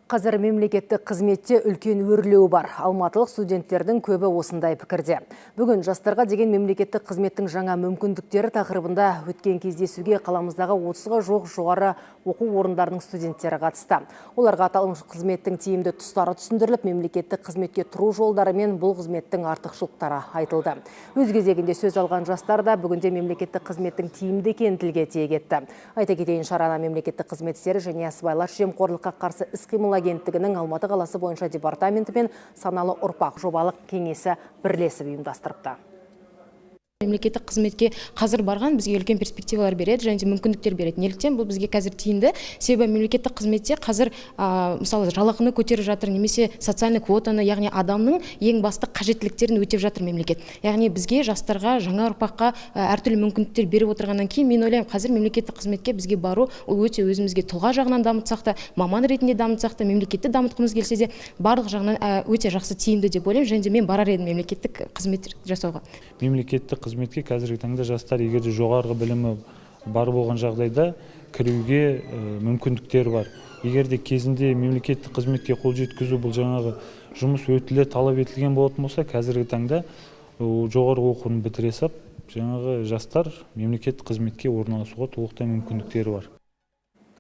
Қазір мемлекеттік қызметте үлкен өрлеу бар. Алматылық студенттердің көбі осындай пікірде. Бүгін жастарға деген мемлекеттік қызметтің жаңа мүмкіндіктері тақырыбында өткен кездесуге қаламыздағы 30-ға жоқ жоғары оқу орындарының студенттері қатысты. Оларға аталмыш қызметтің тиімді тұстары түсіндіріліп, мемлекеттік қызметке тұру жолдары мен бұл қызметтің артықшылықтары айтылды. Өз кезегінде сөз алған жастар да бүгінде мемлекеттік қызметтің тиімді екенін тілге тиек етті. Айта кетейін, шараны мемлекеттік қызмет істері және сыбайлас жемқорлыққа қарсы іс-қимыл агенттігінің Алматы қаласы бойынша департаменті мен саналы ұрпақ жобалық кеңесі бірлесіп ұйымдастырыпты. Мемлекеттік қызметке қазір барған бізге үлкен перспективалар береді және мүмкіндіктер береді. Неліктен бұл бізге қазір тиімді? Себебі мемлекеттік қызметте қазір мысалы жалақыны көтеріп жатыр, немесе социальный квотаны, яғни адамның ең басты қажеттіліктерін өтеп жатыр мемлекет. Яғни бізге жастарға, жаңа ұрпаққа әртүрлі мүмкіндіктер беріп отырғаннан кейін мен ойлаймын, қазір мемлекеттік қызметке бізге бару ол өте өзімізге тұлға жағынан дамытсақ та, маман ретінде дамытсақ та, мемлекетті дамытқымыз келсе де барлық жағынан өте жақсы тиімді деп ойлаймын. Және де мен барар едім мемлекеттік қызмет жасауға. Мемлекеттік қызметке қазіргі таңда жастар егер жоғарғы білімі бар болған жағдайда кіруге мүмкіндіктер бар. Егер де кезінде мемлекеттік қызметке қол жеткізу бұл жаңағы жұмыс өтілі талап етілген болатын болса, қазіргі таңда жоғарғы оқуын бітіре сап, жаңағы жастар мемлекеттік қызметке орналасуға толықтай мүмкіндіктері бар.